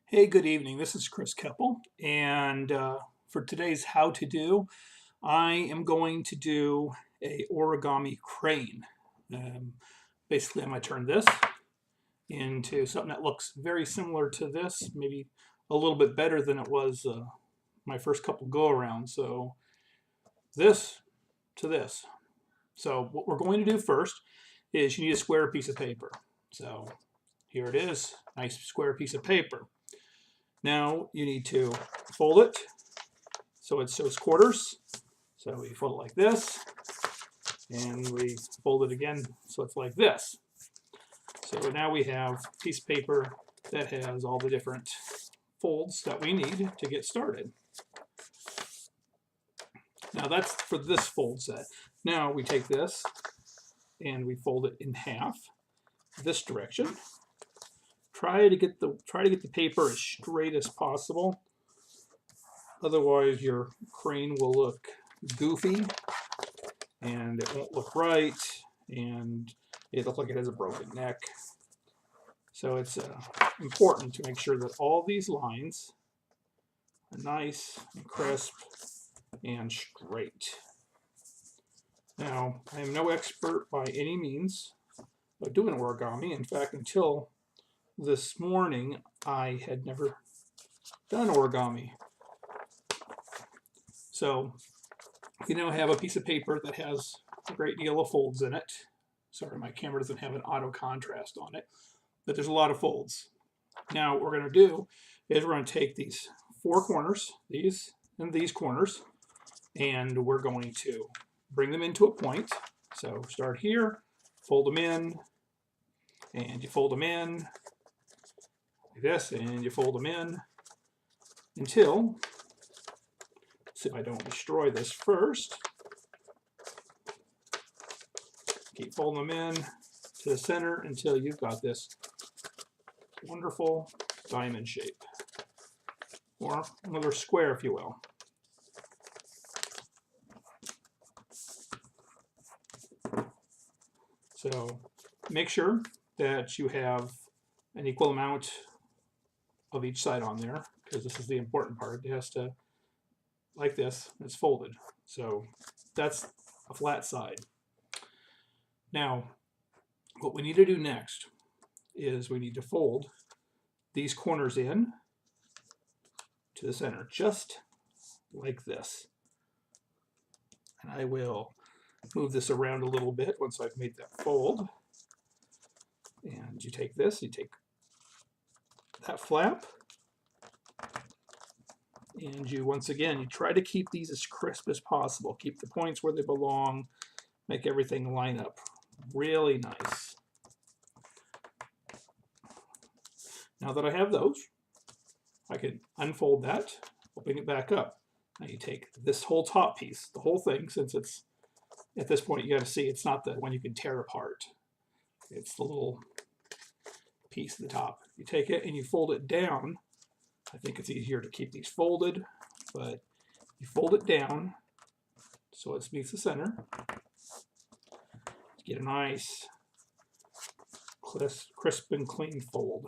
Hey, good evening. This is Chris Keppel, and for today's How To Do, I am going to do a origami crane. Um, Basically, I'm going to turn this into something that looks very similar to this, maybe a little bit better than it was my first couple go-arounds. So this to this. So what we're going to do first is you need a square piece of paper. So here it is, nice square piece of paper. Now you need to fold it so it shows quarters. So we fold it like this, and we fold it again so it's like this. So now we have a piece of paper that has all the different folds that we need to get started. Now that's for this fold set. Now we take this and we fold it in half this direction. Try to get the paper as straight as possible. Otherwise your crane will look goofy and it won't look right and it looks like it has a broken neck. So it's important to make sure that all these lines are nice and crisp and straight. Now, I am no expert by any means of doing origami. In fact, until this morning, I had never done origami. So we now have a piece of paper that has a great deal of folds in it. Sorry, my camera doesn't have an auto contrast on it, but there's a lot of folds. Now what we're going to do is we're going to take these four corners, these and these corners, and we're going to bring them into a point. So start here, fold them in, and you fold them in like this, and you fold them in until, let's see if I don't destroy this first. Keep folding them in to the center until you've got this wonderful diamond shape, or another square if you will. So make sure that you have an equal amount of each side on there, because this is the important part. It has to, like this, it's folded. So that's a flat side. Now, what we need to do next is we need to fold these corners in to the center, just like this. And I will move this around a little bit once I've made that fold. And you take this, you take that flap, and you, once again, you try to keep these as crisp as possible. Keep the points where they belong, make everything line up really nice. Now that I have those, I can unfold that, open it back up. Now you take this whole top piece, the whole thing, since it's, at this point you got to see it's not the one you can tear apart. It's the little piece at the top. You take it and you fold it down. I think it's easier to keep these folded, but you fold it down so it meets the center. Get a nice crisp and clean fold.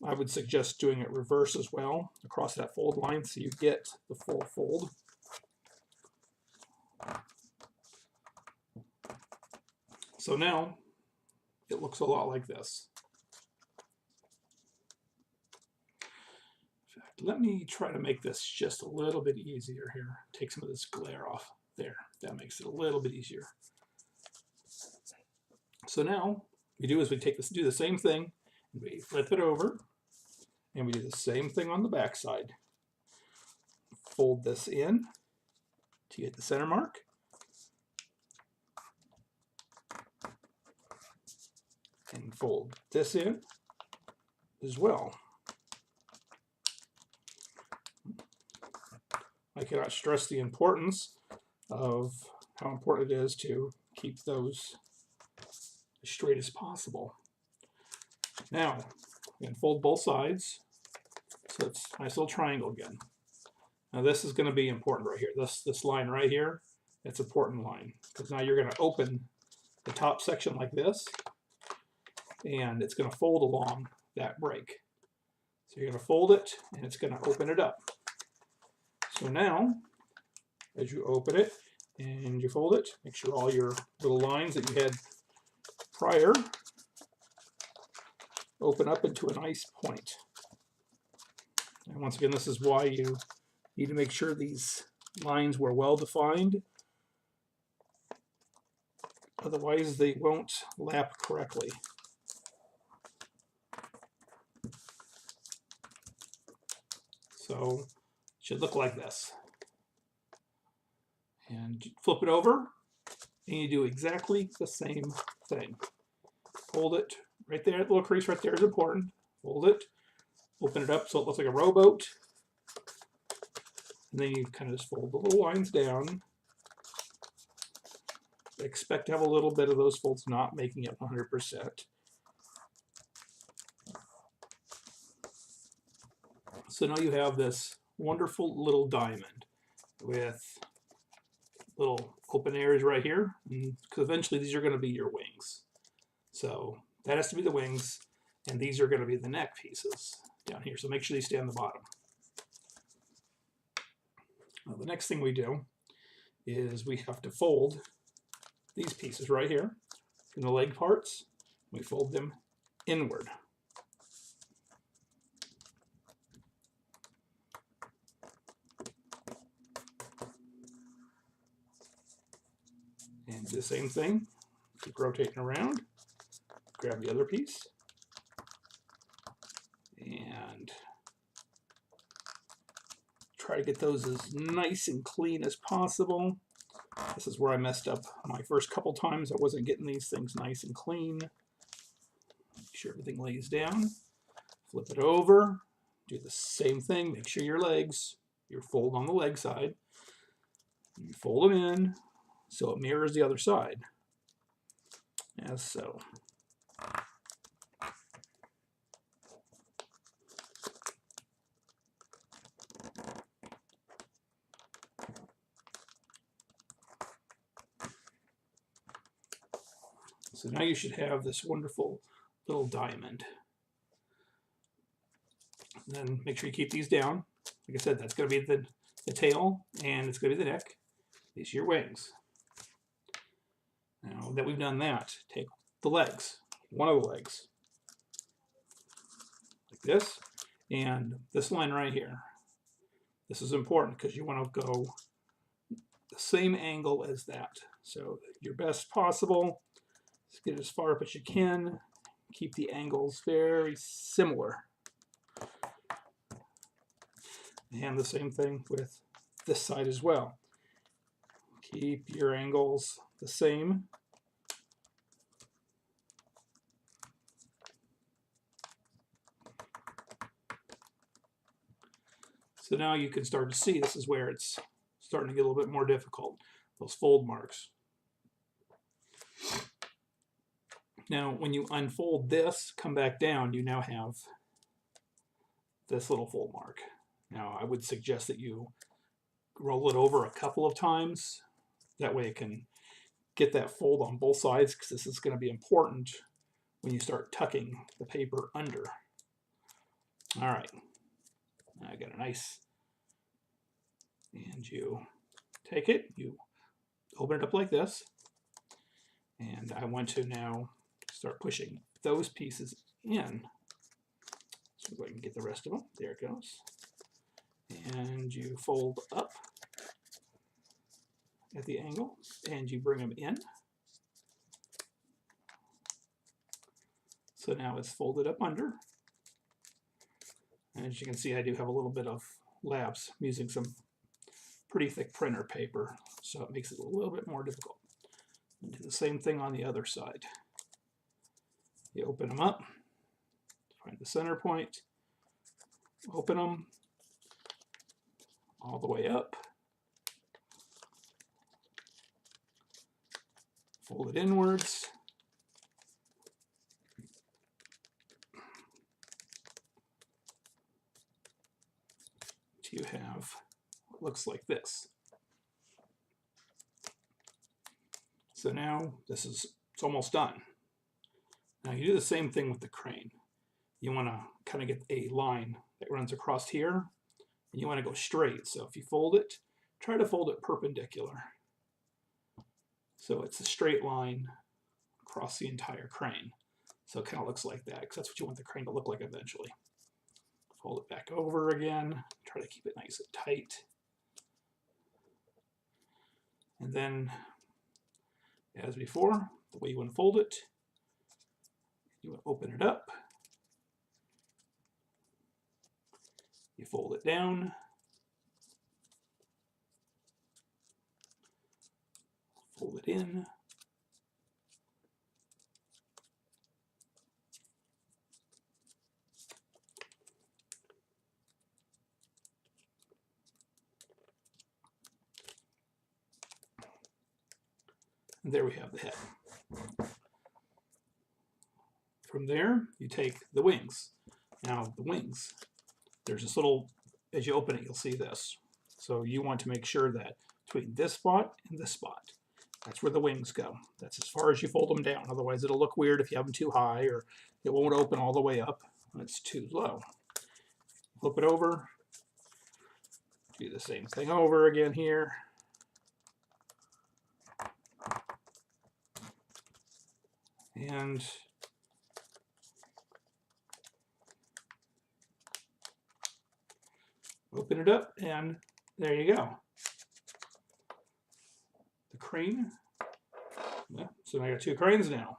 I would suggest doing it reverse as well, across that fold line, so you get the full fold. So now it looks a lot like this. In fact, let me try to make this just a little bit easier here. Take some of this glare off there. That makes it a little bit easier. So now what we do is we take this, do the same thing, and we flip it over, and we do the same thing on the back side. Fold this in to get the center mark. And fold this in as well. I cannot stress the importance of how important it is to keep those as straight as possible. Now, we can fold both sides, so it's a nice little triangle again. Now this is going to be important right here. This line right here, it's an important line, because now you're going to open the top section like this, and it's going to fold along that break. So you're going to fold it, and it's going to open it up. So now, as you open it and you fold it, make sure all your little lines that you had prior open up into a nice point. And once again, this is why you need to make sure these lines were well defined. Otherwise, they won't lap correctly. So it should look like this. And flip it over, and you do exactly the same thing. Fold it right there, that little crease right there is important. Fold it, open it up so it looks like a rowboat. And then you kind of just fold the little lines down. Expect to have a little bit of those folds not making it 100%. So now you have this wonderful little diamond with little open areas right here, because eventually these are going to be your wings. So that has to be the wings, and these are going to be the neck pieces down here. So make sure they stay on the bottom. Now, the next thing we do is we have to fold these pieces right here from the leg parts. We fold them inward. And do the same thing. Keep rotating around. Grab the other piece. And try to get those as nice and clean as possible. This is where I messed up my first couple times. I wasn't getting these things nice and clean. Make sure everything lays down. Flip it over. Do the same thing. Make sure your legs, you fold on the leg side. You fold them in so it mirrors the other side, as so. So now you should have this wonderful little diamond. And then make sure you keep these down. Like I said, that's going to be the tail, and it's going to be the neck. These are your wings. Now that we've done that, take the legs, one of the legs, like this, and this line right here. This is important because you want to go the same angle as that. So your best possible. Just get as far up as you can. Keep the angles very similar. And the same thing with this side as well. Keep your angles the same. So now you can start to see this is where it's starting to get a little bit more difficult, those fold marks. Now, when you unfold this, come back down, you now have this little fold mark. Now, I would suggest that you roll it over a couple of times. That way it can get that fold on both sides, because this is going to be important when you start tucking the paper under. All right, I got a nice, and you take it, you open it up like this, and I want to now start pushing those pieces in. So I can get the rest of them. There it goes. And you fold up at the angle, and you bring them in. So now it's folded up under. And as you can see, I do have a little bit of lapse. I'm using some pretty thick printer paper, so it makes it a little bit more difficult. And do the same thing on the other side. You open them up, find the center point, open them all the way up, fold it inwards, you have what looks like this. So now it's almost done. Now you do the same thing with the crane. you want to kind of get a line that runs across here, and you want to go straight. So if you fold it, try to fold it perpendicular. So it's a straight line across the entire crane. So it kind of looks like that, because that's what you want the crane to look like eventually. Fold it back over again, try to keep it nice and tight. And then, as before, the way you unfold it, you want to open it up, you fold it down, fold it in, and there we have the head. From there, you take the wings. Now, the wings, there's this little, as you open it, you'll see this. So you want to make sure that between this spot and this spot, that's where the wings go. That's as far as you fold them down. Otherwise, it'll look weird if you have them too high, or it won't open all the way up when it's too low. Flip it over. Do the same thing over again here. And open it up, and there you go. The crane. Yeah, so I got 2 cranes now.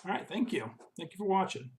All right, thank you. Thank you for watching.